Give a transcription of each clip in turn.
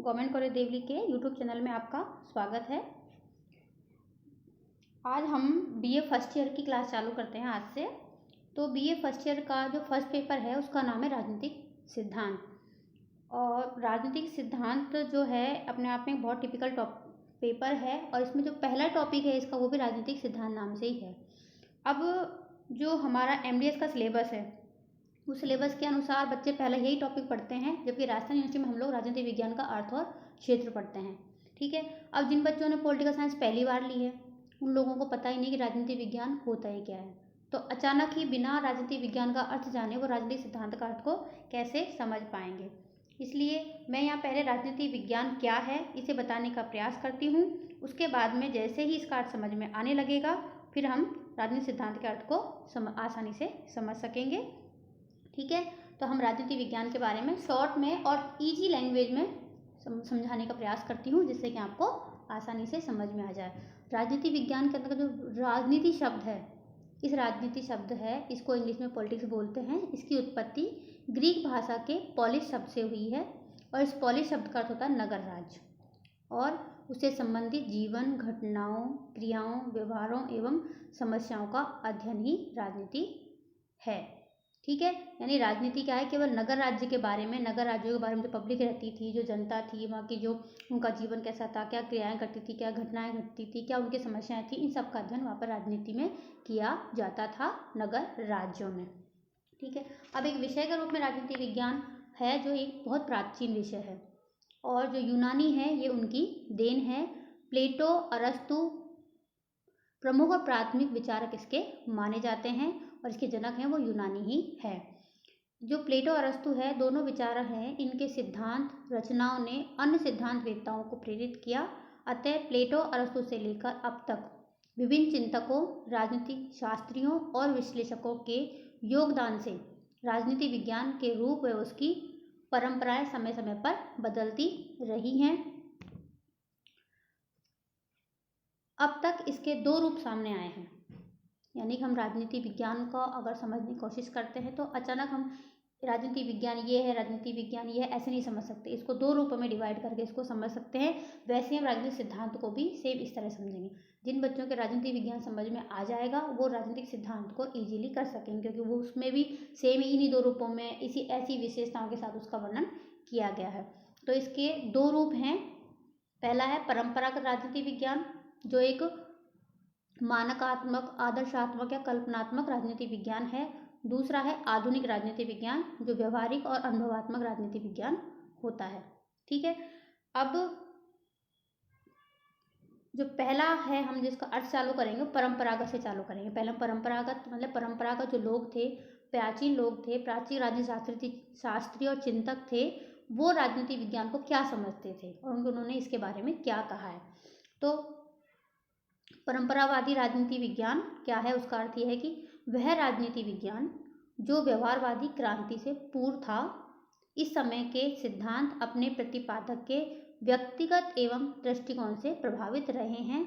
Government college Deoli के YouTube channel में आपका स्वागत है। आज हम बीए फर्स्ट ईयर की क्लास चालू करते हैं आज से। तो बीए फर्स्ट ईयर का जो फर्स्ट पेपर है उसका नाम है राजनीतिक सिद्धांत। और राजनीतिक सिद्धांत जो है अपने आप में बहुत टिपिकल पेपर है और इसमें जो पहला टॉपिक है इसका वो भी राजनीतिक सिद्धांत नाम से ही है। अब जो हमारा एमडीएस का सिलेबस है उस सिलेबस के अनुसार बच्चे पहले यही टॉपिक पढ़ते हैं, जबकि राजस्थान यूनिवर्सिटी में हम लोग राजनीतिक विज्ञान का अर्थ और क्षेत्र पढ़ते हैं। ठीक है। अब जिन बच्चों ने पॉलिटिकल साइंस पहली बार ली है उन लोगों को पता ही नहीं कि राजनीतिक विज्ञान होता ही क्या है। तो अचानक ही बिना राजनीतिक विज्ञान का अर्थ जाने वो राजनीतिक सिद्धांत का अर्थ को कैसे समझ पाएंगे। इसलिए मैं यहाँ पहले राजनीतिक विज्ञान क्या है इसे बताने का प्रयास करती हूँ। उसके बाद में जैसे ही इसका अर्थ समझ में आने लगेगा फिर हम राजनीतिक सिद्धांत के अर्थ को आसानी से समझ सकेंगे। ठीक है। तो हम राजनीति विज्ञान के बारे में शॉर्ट में और इजी लैंग्वेज में समझाने का प्रयास करती हूँ जिससे कि आपको आसानी से समझ में आ जाए। राजनीति विज्ञान के अंदर जो राजनीति शब्द है, इस राजनीति शब्द है इसको इंग्लिश में पॉलिटिक्स बोलते हैं। इसकी उत्पत्ति ग्रीक भाषा के पॉलिस शब्द से हुई है और इस पॉलिस शब्द का अर्थ होता है नगर राज्य और उससे संबंधित जीवन, घटनाओं, क्रियाओं, व्यवहारों एवं समस्याओं का अध्ययन ही राजनीति है। ठीक है। यानी राजनीति क्या है, केवल नगर राज्य के बारे में, नगर राज्यों के बारे में जो पब्लिक रहती थी, जो जनता थी, वहाँ की जो उनका जीवन कैसा था, क्या क्रियाएं करती थी, क्या घटनाएं घटती थी, क्या उनकी समस्याएं थी, इन सब का अध्ययन वहाँ पर राजनीति में किया जाता था नगर राज्यों में। ठीक है। अब एक विषय के रूप में राजनीति विज्ञान है जो एक बहुत प्राचीन विषय है और जो यूनानी है ये उनकी देन है। प्लेटो, अरस्तु प्रमुख और प्राथमिक विचारक इसके माने जाते हैं और इसके जनक हैं वो यूनानी ही है। जो प्लेटो अरस्तु है दोनों विचारक हैं, इनके सिद्धांत रचनाओं ने अन्य सिद्धांत वेत्ताओं को प्रेरित किया। अतः प्लेटो अरस्तु से लेकर अब तक विभिन्न चिंतकों, राजनीतिक शास्त्रियों और विश्लेषकों के योगदान से राजनीति विज्ञान के रूप व उसकी परंपराएं समय समय पर बदलती रही हैं। अब तक इसके दो रूप सामने आए हैं। यानी कि हम राजनीति विज्ञान को अगर समझने की कोशिश करते हैं तो अचानक हम राजनीति विज्ञान ये है, राजनीति विज्ञान ये है, ऐसे नहीं समझ सकते। इसको दो रूपों में डिवाइड करके इसको समझ सकते हैं। वैसे हम राजनीतिक सिद्धांत को भी सेम इस तरह समझेंगे। जिन बच्चों के राजनीति विज्ञान समझ में आ जाएगा वो राजनीतिक सिद्धांत को ईजिली कर सकेंगे क्योंकि वो उसमें भी सेम इन्हीं दो रूपों में ऐसी विशेषताओं के साथ उसका वर्णन किया गया है। तो इसके दो रूप हैं। पहला है परंपरागत राजनीति विज्ञान जो एक मानकात्मक, आदर्शात्मक या कल्पनात्मक राजनीति विज्ञान है। दूसरा है आधुनिक राजनीति विज्ञान जो व्यवहारिक और अनुभवात्मक राजनीति विज्ञान होता है। ठीक है। अब जो पहला है हम जिसका अर्थ चालू करेंगे परंपरागत से चालू करेंगे। पहले परंपरागत मतलब परंपरागत जो लोग थे, प्राचीन लोग थे, प्राचीन राजनीति शास्त्री और चिंतक थे, वो राजनीति विज्ञान को क्या समझते थे और उन्होंने इसके बारे में क्या कहा है। तो परंपरावादी राजनीति विज्ञान क्या है, उसका अर्थ यह है कि वह राजनीति विज्ञान जो व्यवहारवादी क्रांति से पूर्व था। इस समय के सिद्धांत अपने प्रतिपादक के व्यक्तिगत एवं दृष्टिकोण से प्रभावित रहे हैं।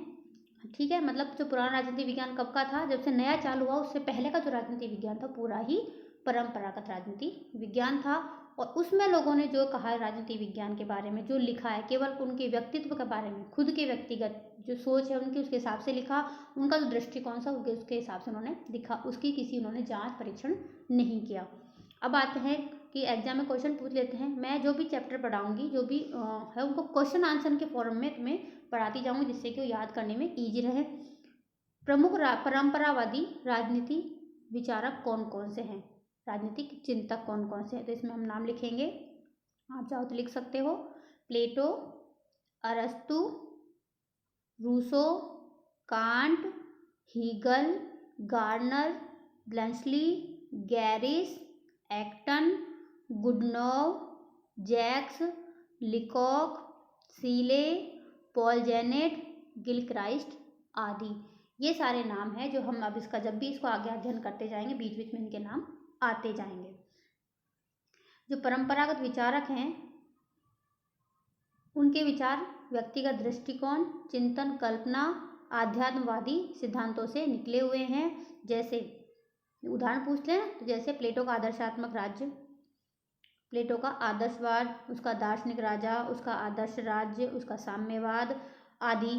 ठीक है। मतलब जो पुराना राजनीति विज्ञान कब का था, जब से नया चालू हुआ उससे पहले का जो राजनीति विज्ञान था पूरा ही परंपरागत राजनीति विज्ञान था और उसमें लोगों ने जो कहा है राजनीति विज्ञान के बारे में, जो लिखा है केवल उनके व्यक्तित्व के बारे में, खुद के व्यक्तिगत जो सोच है उनकी उसके हिसाब से लिखा, उनका जो दृष्टिकोण था उसके हिसाब से उन्होंने लिखा, उसकी किसी उन्होंने जांच परीक्षण नहीं किया। अब आते हैं कि एग्जाम में क्वेश्चन पूछ लेते हैं। मैं जो भी चैप्टर पढ़ाऊंगी जो भी है उनको क्वेश्चन आंसर के फॉर्म में तुम्हें पढ़ाती जाऊंगी जिससे कि वो याद करने में ईजी रहे। प्रमुख परंपरावादी राजनीति विचारक कौन कौन से हैं, राजनीतिक चिंतक कौन कौन से हैं, तो इसमें हम नाम लिखेंगे। आप चाहो तो लिख सकते हो। प्लेटो, अरस्तु, Rousseau, Kant, Hegel, Garner, Bluntschli, गैरिस, एक्टन, गुडनोव, जैक्स, Leacock, Seeley, Paul Janet, Gilchrist आदि। ये सारे नाम हैं जो हम अब इसका जब भी इसको आगे अध्ययन करते जाएंगे बीच बीच में इनके नाम आते जाएंगे। जो परंपरागत विचारक हैं उनके विचार व्यक्तिगत दृष्टिकोण, चिंतन, कल्पना, आध्यात्मवादी सिद्धांतों से निकले हुए हैं। जैसे उदाहरण पूछ लें तो जैसे प्लेटो का आदर्शात्मक राज्य, प्लेटो का आदर्शवाद, उसका दार्शनिक राजा, उसका आदर्श राज्य, उसका साम्यवाद आदि,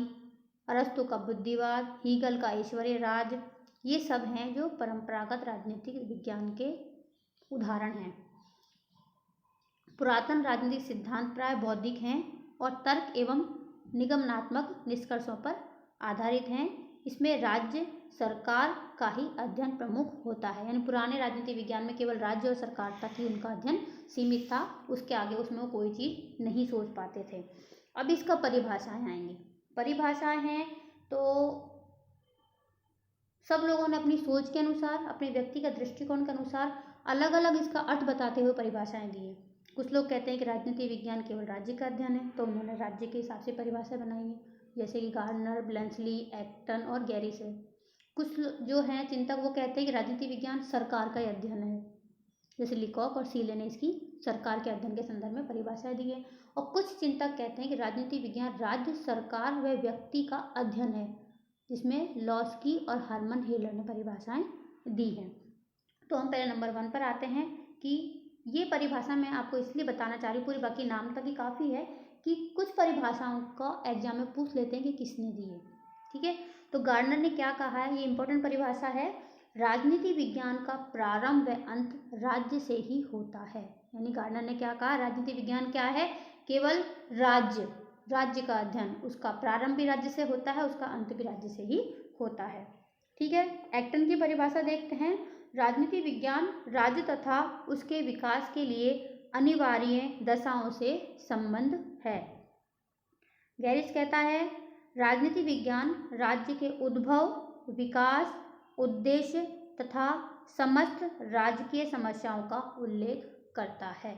अरस्तु का बुद्धिवाद, हीगल का ऐश्वर्य राज, ये सब हैं जो परंपरागत राजनीतिक विज्ञान के उदाहरण हैं। पुरातन राजनीतिक सिद्धांत प्राय बौद्धिक हैं और तर्क एवं निगमनात्मक निष्कर्षों पर आधारित हैं। इसमें राज्य सरकार का ही अध्ययन प्रमुख होता है, यानी पुराने राजनीतिक विज्ञान में केवल राज्य और सरकार तक ही उनका अध्ययन सीमित था, उसके आगे उसमें वो कोई चीज़ नहीं सोच पाते थे। अब इसका परिभाषाएं आएंगी। परिभाषाएं हैं तो सब लोगों ने अपनी सोच के अनुसार, अपने व्यक्तिगत दृष्टिकोण के अनुसार अलग अलग इसका अर्थ बताते हुए परिभाषाएं दी है। कुछ लोग कहते हैं कि राजनीति विज्ञान केवल राज्य का अध्ययन है, तो उन्होंने राज्य के हिसाब से परिभाषा बनाई है, जैसे कि गार्डनर, ब्लेंसली, एक्टन और गैरिसन। कुछ जो हैं चिंतक वो कहते हैं कि राजनीति विज्ञान सरकार का ही अध्ययन है, जैसे लिकॉक और सीले ने इसकी सरकार के अध्ययन के संदर्भ में परिभाषा दी है। और कुछ चिंतक कहते हैं कि राजनीति विज्ञान राज्य, सरकार व व्यक्ति का अध्ययन है, जिसमें लॉस्की और हर्मन हेलर ने परिभाषाएं दी हैं। तो हम पहले नंबर 1 पर आते हैं कि ये परिभाषा मैं आपको इसलिए बताना चाह रही, पूरी बाकी नाम तक ही काफ़ी है कि कुछ परिभाषाओं का एग्जाम में पूछ लेते हैं कि किसने दी है। ठीक है, तो गार्डनर ने क्या कहा है, ये इंपॉर्टेंट परिभाषा है, राजनीति विज्ञान का प्रारंभ व अंत राज्य से ही होता है। यानी गार्डनर ने क्या कहा, राजनीति विज्ञान क्या है, केवल राज्य का अध्ययन, उसका प्रारंभ भी राज्य से होता है, उसका अंत भी राज्य से ही होता है। ठीक है, एक्टन की परिभाषा देखते हैं, राजनीति विज्ञान राज्य तथा उसके विकास के लिए अनिवार्य दशाओं से संबंध है। गैरिस कहता है, राजनीति विज्ञान राज्य के उद्भव, विकास, उद्देश्य तथा समस्त राजकीय समस्याओं का उल्लेख करता है।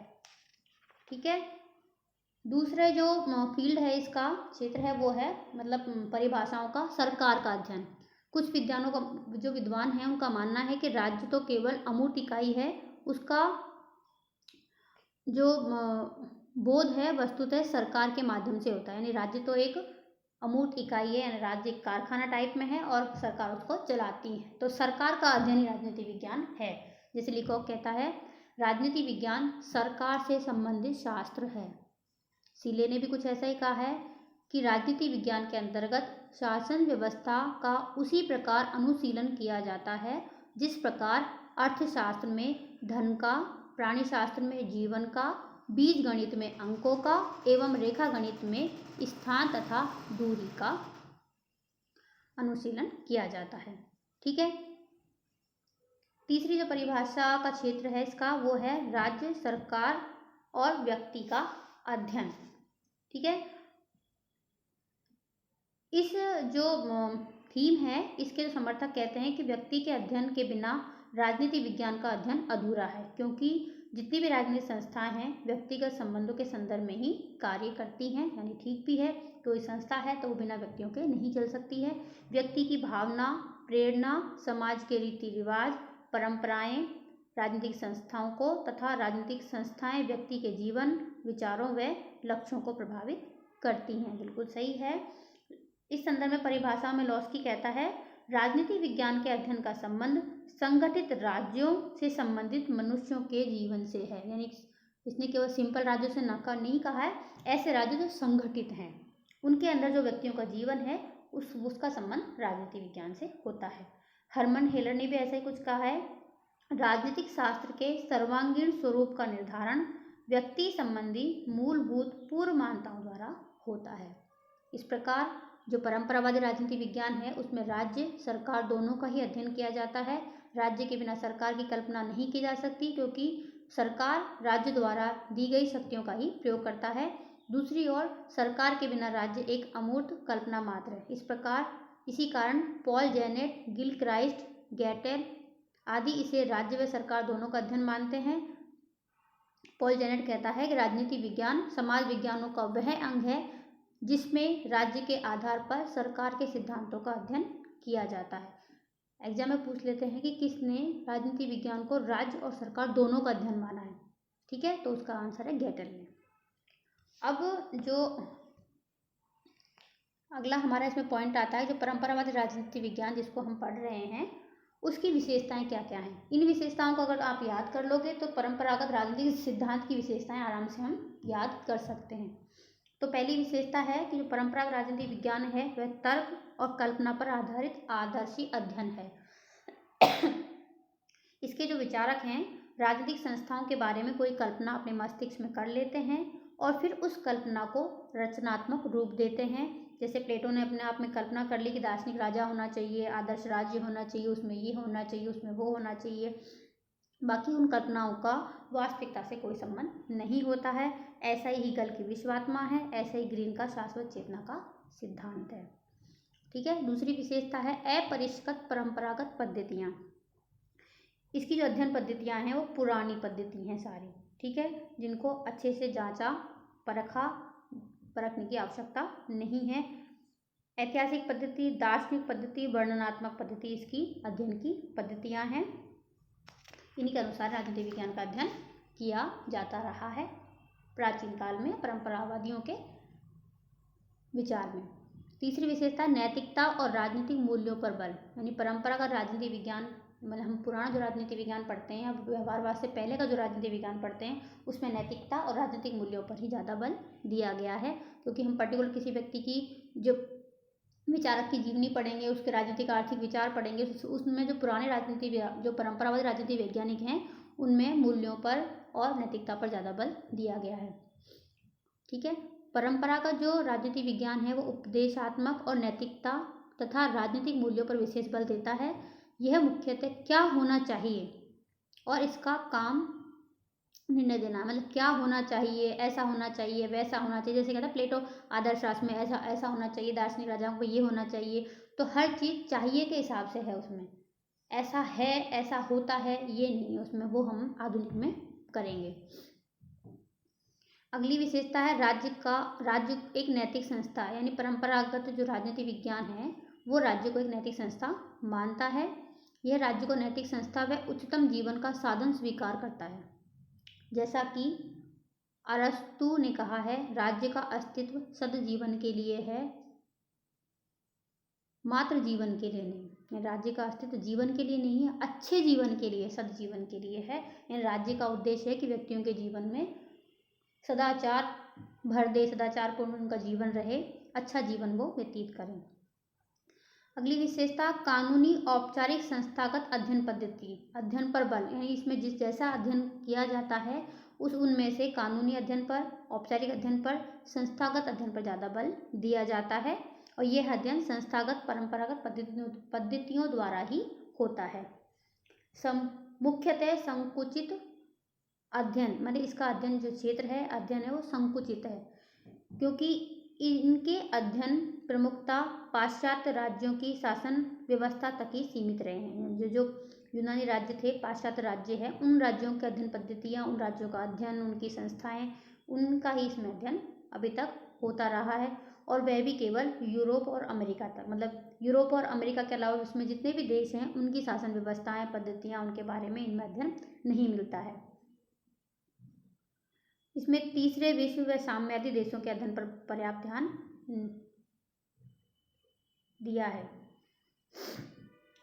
ठीक है, दूसरे जो फील्ड है, इसका क्षेत्र है, वो है मतलब परिभाषाओं का सरकार का अध्ययन। कुछ विद्वानों का, जो विद्वान हैं उनका मानना है कि राज्य तो केवल अमूर्त इकाई है, उसका जो बोध है वस्तुतः सरकार के माध्यम से होता है। यानी राज्य तो एक अमूर्त इकाई है, यानी राज्य एक कारखाना टाइप में है और सरकार उसको चलाती है, तो सरकार का अध्ययन ही राजनीति विज्ञान है। जैसे लिकॉक कहता है, राजनीति विज्ञान सरकार से संबंधित शास्त्र है। सीले ने भी कुछ ऐसा ही कहा है कि राजनीति विज्ञान के अंतर्गत शासन व्यवस्था का उसी प्रकार अनुशीलन किया जाता है जिस प्रकार अर्थशास्त्र में धन का, प्राणी शास्त्र में जीवन का, बीज गणित में अंकों का एवं रेखा गणित में स्थान तथा दूरी का अनुशीलन किया जाता है। ठीक है, तीसरी जो परिभाषा का क्षेत्र है इसका, वो है राज्य, सरकार और व्यक्ति का अध्ययन। ठीक है, इस जो थीम है, इसके जो समर्थक कहते हैं कि व्यक्ति के अध्ययन के बिना राजनीति विज्ञान का अध्ययन अधूरा है, क्योंकि जितनी भी राजनीतिक संस्थाएं हैं व्यक्तिगत संबंधों के संदर्भ में ही कार्य करती हैं। यानी ठीक भी है, कोई संस्था है तो वो बिना व्यक्तियों के नहीं चल सकती है। व्यक्ति की भावना, प्रेरणा, समाज के रीति रिवाज, परंपराएं राजनीतिक संस्थाओं को तथा राजनीतिक संस्थाएं व्यक्ति के जीवन, विचारों व लक्ष्यों को प्रभावित करती हैं। बिल्कुल सही है। इस संदर्भ में परिभाषा में लॉस्की कहता है, राजनीति विज्ञान के अध्ययन का संबंध संगठित राज्यों से संबंधित मनुष्यों के जीवन से है। यानी इसने केवल सिंपल राज्यों से नहीं कहा है, ऐसे राज्य जो संगठित हैं उनके अंदर जो व्यक्तियों का जीवन है उसका संबंध राजनीति विज्ञान से होता है। हर्मन हेलर ने भी ऐसा ही कुछ कहा है, राजनीतिक शास्त्र के सर्वांगीण स्वरूप का निर्धारण व्यक्ति संबंधी मूलभूत पूर्व मान्यताओं द्वारा होता है। इस प्रकार जो परंपरावादी राजनीति विज्ञान है उसमें राज्य, सरकार दोनों का ही अध्ययन किया जाता है। राज्य के बिना सरकार की कल्पना नहीं की जा सकती, क्योंकि सरकार राज्य द्वारा दी गई शक्तियों का ही प्रयोग करता है। दूसरी ओर सरकार के बिना राज्य एक अमूर्त कल्पना मात्र है। इसी कारण पॉल जेनेट, गिल क्राइस्ट, गैटेल आदि इसे राज्य व सरकार दोनों का अध्ययन मानते हैं। पॉल जेनेट कहता है कि राजनीति विज्ञान समाज विज्ञानों का वह अंग है जिसमें राज्य के आधार पर सरकार के सिद्धांतों का अध्ययन किया जाता है। एग्जाम में पूछ लेते हैं कि किसने राजनीति विज्ञान को राज्य और सरकार दोनों का अध्ययन माना है। ठीक है, तो उसका आंसर है गैटेल ने। अब जो अगला हमारा इसमें पॉइंट आता है, जो परंपरावादी राजनीति विज्ञान जिसको हम पढ़ रहे हैं उसकी विशेषताएं क्या क्या हैं। इन विशेषताओं को अगर आप याद कर लोगे तो परंपरागत राजनीतिक सिद्धांत की विशेषताएं आराम से हम याद कर सकते हैं। तो पहली विशेषता है कि जो परंपरागत राजनीतिक विज्ञान है वह तर्क और कल्पना पर आधारित आदर्शी अध्ययन है। इसके जो विचारक हैं राजनीतिक संस्थाओं के बारे में कोई कल्पना अपने मस्तिष्क में कर लेते हैं और फिर उस कल्पना को रचनात्मक रूप देते हैं। जैसे प्लेटो ने अपने आप में कल्पना कर ली कि दार्शनिक राजा होना चाहिए, आदर्श राज्य होना चाहिए, उसमें ये होना चाहिए, उसमें वो होना चाहिए। बाकी उन कल्पनाओं का वास्तविकता से कोई संबंध नहीं होता है। ऐसा ही हेगल की विश्वात्मा है, ऐसा ही ग्रीन का शाश्वत चेतना का सिद्धांत है। ठीक है। दूसरी विशेषता है अपरिष्कृत परंपरागत पद्धतियाँ। इसकी जो अध्ययन पद्धतियाँ हैं वो पुरानी पद्धति हैं सारी, ठीक है, जिनको अच्छे से जांचा परखने की आवश्यकता नहीं है। ऐतिहासिक पद्धति, दार्शनिक पद्धति, वर्णनात्मक पद्धति इसकी अध्ययन की पद्धतियाँ हैं। इन्हीं के अनुसार राजनीति विज्ञान का अध्ययन किया जाता रहा है प्राचीन काल में परंपरावादियों के विचार में। तीसरी विशेषता नैतिकता और राजनीतिक मूल्यों पर बल। यानी परंपरागत राजनीति विज्ञान मतलब हम पुराना जो राजनीति विज्ञान पढ़ते हैं, अब व्यवहारवाद से पहले का जो राजनीति विज्ञान पढ़ते हैं उसमें नैतिकता और राजनीतिक मूल्यों पर ही ज़्यादा बल दिया गया है। क्योंकि हम पर्टिकुलर किसी व्यक्ति की जो विचारक की जीवनी पढ़ेंगे, उसके राजनीतिक आर्थिक विचार पढ़ेंगे, उसमें जो पुराने जो परंपरावादी राजनीति वैज्ञानिक हैं उनमें मूल्यों पर और नैतिकता पर ज़्यादा बल दिया गया है। ठीक है। परंपरागत जो राजनीति विज्ञान है वो उपदेशात्मक और नैतिकता तथा राजनीतिक मूल्यों पर विशेष बल देता है। यह मुख्यतः क्या होना चाहिए और इसका काम निर्णय देना, मतलब क्या होना चाहिए, ऐसा होना चाहिए, वैसा होना चाहिए। जैसे कहता है प्लेटो आदर्श राष्ट्र में ऐसा होना चाहिए, दार्शनिक राजाओं को ये होना चाहिए। तो हर चीज़ चाहिए के हिसाब से है उसमें, ऐसा है, ऐसा होता है, ये नहीं है उसमें, वो हम आधुनिक में करेंगे। अगली विशेषता है राज्य एक नैतिक संस्था है। यानी परंपरागत जो राजनीति विज्ञान है वो राज्य को एक नैतिक संस्था मानता है। यह राज्य को नैतिक संस्था व उच्चतम जीवन का साधन स्वीकार करता है। जैसा कि अरस्तु ने कहा है, राज्य का अस्तित्व सद्जीवन के लिए है, मात्र जीवन के लिए नहीं। राज्य का अस्तित्व जीवन के लिए नहीं है, अच्छे जीवन के लिए, सद्जीवन के लिए है। यानी राज्य का उद्देश्य है कि व्यक्तियों के जीवन में सदाचार भर दे, सदाचारपूर्ण उनका जीवन रहे, अच्छा जीवन वो व्यतीत करें। अगली विशेषता कानूनी औपचारिक संस्थागत अध्ययन पद्धति, अध्ययन पर बल। यानी इसमें जिस जैसा अध्ययन किया जाता है उनमें से कानूनी अध्ययन पर, औपचारिक अध्ययन पर, संस्थागत अध्ययन पर ज़्यादा बल दिया जाता है। और यह अध्ययन संस्थागत परंपरागत पद्धतियों द्वारा ही होता है। मुख्यतः संकुचित अध्ययन, मतलब इसका अध्ययन जो क्षेत्र है, अध्ययन है वो संकुचित है, क्योंकि इनके अध्ययन प्रमुखता पाश्चात्य राज्यों की शासन व्यवस्था तक ही सीमित रहे हैं। जो यूनानी राज्य थे, पाश्चात्य राज्य है, उन राज्यों के अध्ययन पद्धतियाँ, उन राज्यों का अध्ययन, उनकी संस्थाएं, उनका ही इसमें अध्ययन अभी तक होता रहा है। और वह भी केवल यूरोप और अमेरिका तक, मतलब यूरोप और अमेरिका के अलावा उसमें जितने भी देश हैं उनकी शासन व्यवस्थाएं, पद्धतियाँ, उनके बारे में इनमें अध्ययन नहीं मिलता है। इसमें तीसरे विश्व व साम्यवादी देशों के अध्ययन पर पर्याप्त ध्यान दिया है।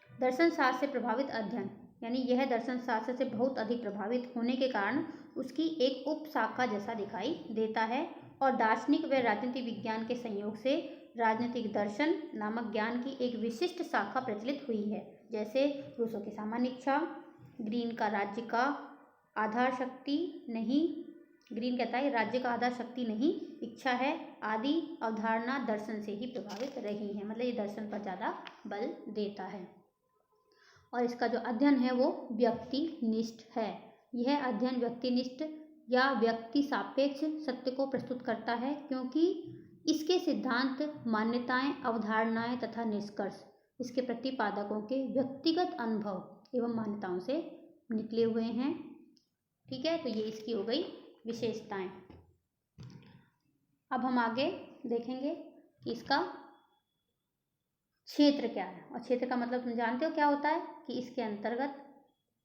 दर्शन शास्त्र से प्रभावित अध्ययन, यानी यह दर्शन शास्त्र से बहुत अधिक प्रभावित होने के कारण उसकी एक उप शाखा जैसा दिखाई देता है और दार्शनिक व राजनीति विज्ञान के संयोग से राजनीतिक दर्शन नामक ज्ञान की एक विशिष्ट शाखा प्रचलित हुई है। जैसे रूसो की सामान्य इच्छा, ग्रीन का राज्य का आधार शक्ति नहीं, ग्रीन कहता है राज्य का आधार शक्ति नहीं इच्छा है, आदि अवधारणा दर्शन से ही प्रभावित रही है। मतलब ये दर्शन पर ज़्यादा बल देता है। और इसका जो अध्ययन है वो व्यक्तिनिष्ठ है। यह अध्ययन व्यक्तिनिष्ठ या व्यक्ति सापेक्ष सत्य को प्रस्तुत करता है, क्योंकि इसके सिद्धांत, मान्यताएं, अवधारणाएं तथा निष्कर्ष इसके प्रतिपादकों के व्यक्तिगत अनुभव एवं मान्यताओं से निकले हुए हैं। ठीक है, तो ये इसकी हो गई विशेषताएं। अब हम आगे देखेंगे कि इसका क्षेत्र क्या है। और क्षेत्र का मतलब तुम जानते हो क्या होता है, कि इसके अंतर्गत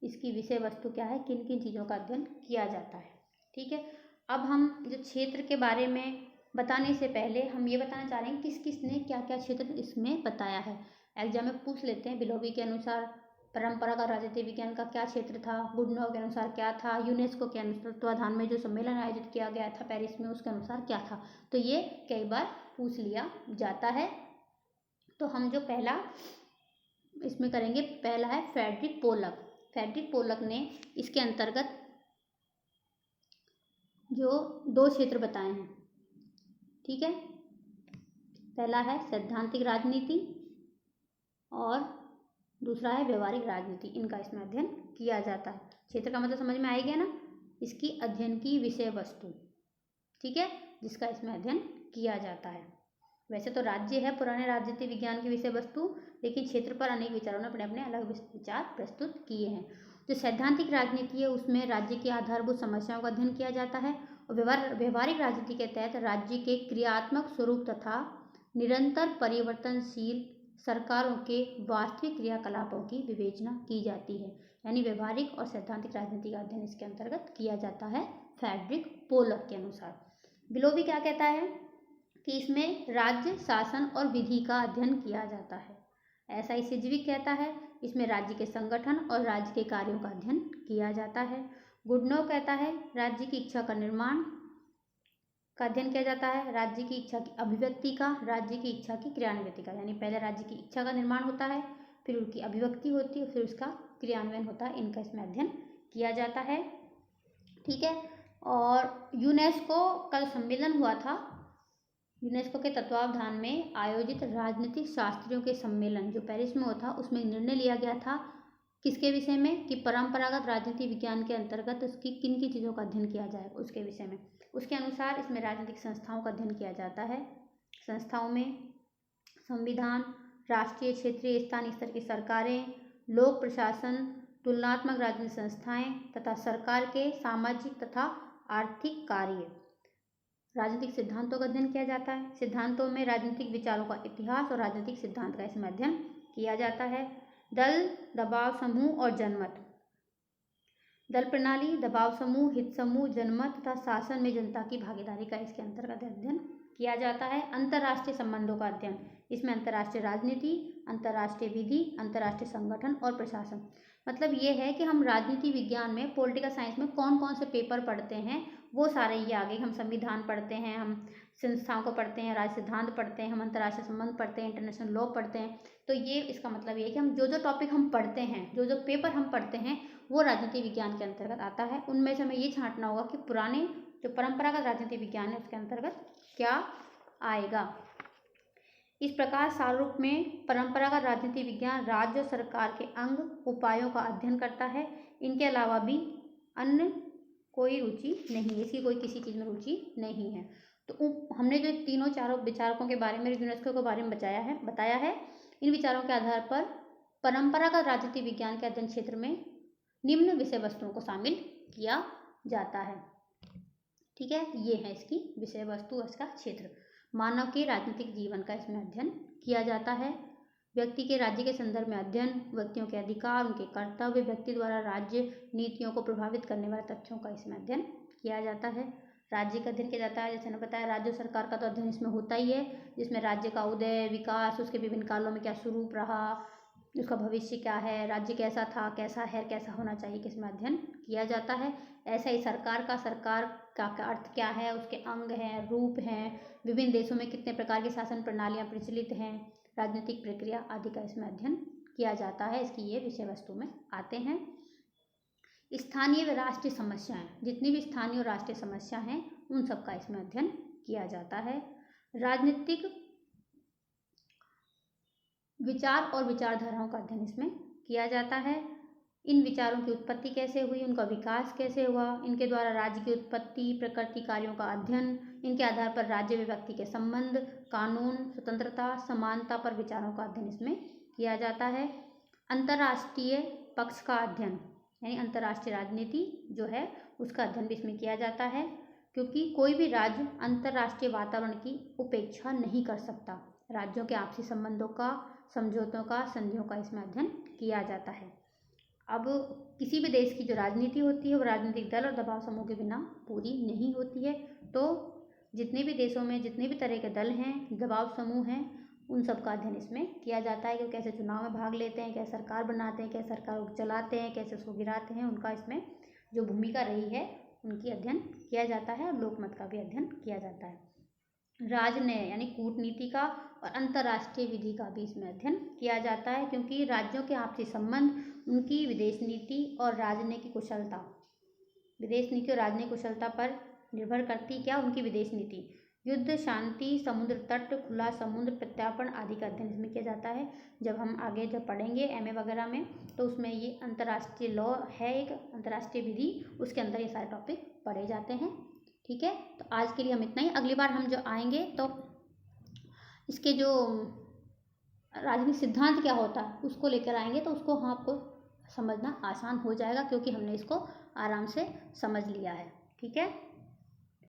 इसकी विषय वस्तु क्या है, किन किन चीज़ों का अध्ययन किया जाता है। ठीक है, अब हम जो क्षेत्र के बारे में बताने से पहले हम ये बताना चाह रहे हैं किस किस ने क्या क्या क्षेत्र इसमें बताया है। एग्जाम में पूछ लेते हैं बिलोवी के अनुसार परंपरागत राजनीति विज्ञान का क्या क्षेत्र था, गुडनॉ के अनुसार क्या था, यूनेस्को के तत्वाधान में जो सम्मेलन आयोजित किया गया था पेरिस में उसके अनुसार क्या था। तो ये कई बार पूछ लिया जाता है। तो हम जो पहला इसमें करेंगे, पहला है फ्रेडरिक पोलक। फ्रेडरिक पोलक ने इसके अंतर्गत जो 2 क्षेत्र बताए हैं, ठीक है। पहला है सैद्धांतिक राजनीति और दूसरा है व्यवहारिक राजनीति। इनका इसमें अध्ययन किया जाता है। क्षेत्र का मतलब समझ में आ गया ना, इसकी अध्ययन की विषय वस्तु, ठीक है, जिसका इसमें अध्ययन किया जाता है। वैसे तो राज्य है पुराने राजनीति विज्ञान की विषय वस्तु, लेकिन क्षेत्र पर अनेक विचारों ने अपने अपने अलग विचार प्रस्तुत किए हैं। जो सैद्धांतिक राजनीति है उसमें राज्य की आधारभूत समस्याओं का अध्ययन किया जाता है, और व्यवहारिक राजनीति के तहत राज्य के क्रियात्मक स्वरूप तथा निरंतर परिवर्तनशील सरकारों के वास्तविक क्रियाकलापों की विवेचना की जाती है। यानी व्यवहारिक और सैद्धांतिक राजनीति का अध्ययन इसके अंतर्गत किया जाता है फ्रेडरिक पोलक के अनुसार। बिलोबी क्या कहता है कि इसमें राज्य शासन और विधि का अध्ययन किया जाता है। ऐसा ही सिजविक कहता है इसमें राज्य के संगठन और राज्य के कार्यों का अध्ययन किया जाता है। गुडनॉ कहता है राज्य की इच्छा का निर्माण का अध्ययन किया जाता है, राज्य की इच्छा की अभिव्यक्ति का, राज्य की इच्छा की क्रियान्विति का। यानी पहले राज्य की इच्छा का निर्माण होता है, फिर उसकी अभिव्यक्ति होती है, फिर उसका क्रियान्वयन होता है। इनका इसमें अध्ययन किया जाता है, ठीक है। और यूनेस्को का जो सम्मेलन हुआ था, यूनेस्को के तत्वावधान में आयोजित राजनीतिक शास्त्रियों के सम्मेलन जो पेरिस में हुआ था, उसमें निर्णय लिया गया था किसके विषय में, कि परंपरागत राजनीति विज्ञान के अंतर्गत उसकी किन किन चीज़ों का अध्ययन किया जाए उसके विषय में। उसके अनुसार इसमें राजनीतिक संस्थाओं का अध्ययन किया जाता है। संस्थाओं में संविधान, राष्ट्रीय, क्षेत्रीय, स्थानीय स्तर की सरकारें, लोक प्रशासन, तुलनात्मक राजनीतिक संस्थाएं तथा सरकार के सामाजिक तथा आर्थिक कार्य। राजनीतिक सिद्धांतों का अध्ययन किया जाता है। सिद्धांतों में राजनीतिक विचारों का इतिहास और राजनीतिक सिद्धांत का इसमें अध्ययन किया जाता है। दल, दबाव समूह और जनमत। दल प्रणाली, दबाव समूह, हित समूह, जनमत तथा शासन में जनता की भागीदारी का इसके अंतर्गत अध्ययन किया जाता है। अंतर्राष्ट्रीय संबंधों का अध्ययन, इसमें अंतर्राष्ट्रीय राजनीति, अंतर्राष्ट्रीय विधि, अंतर्राष्ट्रीय संगठन और प्रशासन। मतलब ये है कि हम राजनीति विज्ञान में, पॉलिटिकल साइंस में कौन कौन से पेपर पढ़ते हैं वो सारे ये आगे। हम संविधान पढ़ते हैं, हम संस्थाओं को पढ़ते हैं, राज्य सिद्धांत पढ़ते हैं, हम अंतर्राष्ट्रीय संबंध पढ़ते हैं, इंटरनेशनल लॉ पढ़ते हैं। तो ये इसका मतलब ये है कि हम जो जो टॉपिक हम पढ़ते हैं, जो जो पेपर हम पढ़ते हैं वो राजनीति विज्ञान के अंतर्गत आता है। उनमें से हमें ये छांटना होगा कि पुराने जो परंपरागत राजनीति विज्ञान है उसके अंतर्गत क्या आएगा। इस प्रकार सारूप में परंपरागत राजनीति विज्ञान राज्य और सरकार के अंग उपायों का अध्ययन करता है। इनके अलावा भी अन्य कोई रुचि नहीं है, इसकी कोई किसी चीज़ में रुचि नहीं है। तो हमने जो तीनों चारों विचारकों के बारे में, यूनेस्को के बारे में बताया है, इन विचारों के आधार पर परंपरागत राजनीति विज्ञान के अध्ययन क्षेत्र में निम्न विषय वस्तुओं को शामिल किया जाता है, ठीक है। ये है इसकी विषय वस्तु, इसका क्षेत्र। मानव के राजनीतिक जीवन का इसमें अध्ययन किया जाता है। व्यक्ति के राज्य के संदर्भ में अध्ययन, व्यक्तियों के अधिकार, उनके कर्तव्य, व्यक्ति द्वारा राज्य नीतियों को प्रभावित करने वाले तथ्यों का इसमें अध्ययन किया जाता है। राज्य का अध्ययन किया जाता है, जैसे मैंने बताया राज्य सरकार का तो अध्ययन इसमें होता ही है, जिसमें राज्य का उदय, विकास, उसके विभिन्न कालों में क्या स्वरूप रहा, उसका भविष्य क्या है, राज्य कैसा था, कैसा है, कैसा होना चाहिए, किसमें अध्ययन किया जाता है। ऐसा ही सरकार का अर्थ क्या है, उसके अंग हैं, रूप हैं, विभिन्न देशों में कितने प्रकार की शासन प्रणालियाँ प्रचलित हैं, राजनीतिक प्रक्रिया आदि का इसमें अध्ययन किया जाता है। इसकी ये विषय वस्तु में आते हैं। स्थानीय व राष्ट्रीय समस्याएं, जितनी भी स्थानीय और राष्ट्रीय समस्या हैं उन सब का इसमें अध्ययन किया जाता है। राजनीतिक विचार और विचारधाराओं का अध्ययन इसमें किया जाता है। इन विचारों की उत्पत्ति कैसे हुई, उनका विकास कैसे हुआ, इनके द्वारा राज्य की उत्पत्ति, प्रकृति, कार्यों का अध्ययन, इनके आधार पर राज्य व व्यक्ति के संबंध, कानून, स्वतंत्रता, समानता पर विचारों का अध्ययन इसमें किया जाता है। अंतर्राष्ट्रीय पक्ष का अध्ययन, यानी अंतर्राष्ट्रीय राजनीति जो है उसका अध्ययन भी इसमें किया जाता है, क्योंकि कोई भी राज्य अंतर्राष्ट्रीय वातावरण की उपेक्षा नहीं कर सकता। राज्यों के आपसी संबंधों का, समझौतों का, संधियों का इसमें अध्ययन किया जाता है। अब किसी भी देश की जो राजनीति होती है वो राजनीतिक दल और दबाव समूह के बिना पूरी नहीं होती है। तो जितने भी देशों में जितने भी तरह के दल हैं, दबाव समूह हैं, उन सब का अध्ययन इसमें किया जाता है कि वो कैसे चुनाव में भाग लेते हैं, कैसे सरकार बनाते हैं, कैसे सरकार को चलाते हैं, कैसे उसको गिराते हैं, उनका इसमें जो भूमिका रही है उनकी अध्ययन किया जाता है और लोकमत का भी अध्ययन किया जाता है। राजनय यानी कूटनीति का और अंतर्राष्ट्रीय विधि का भी इसमें अध्ययन किया जाता है, क्योंकि राज्यों के आपसी संबंध, उनकी विदेश नीति और राजनयिक कुशलता, विदेश नीति और राजनयिक कुशलता पर निर्भर करती क्या, उनकी विदेश नीति। युद्ध, शांति, समुद्र तट, खुला समुद्र, प्रत्यार्पण आदि का अध्ययन इसमें किया जाता है। जब हम आगे जब पढ़ेंगे एमए वगैरह में तो उसमें ये अंतर्राष्ट्रीय लॉ है, एक अंतर्राष्ट्रीय विधि, उसके अंदर ये सारे टॉपिक पढ़े जाते हैं। ठीक है, तो आज के लिए हम इतना ही। अगली बार हम जो आएंगे तो इसके जो राजनीतिक सिद्धांत क्या होता है उसको लेकर आएंगे, तो उसको हम आपको समझना आसान हो जाएगा, क्योंकि हमने इसको आराम से समझ लिया है। ठीक है।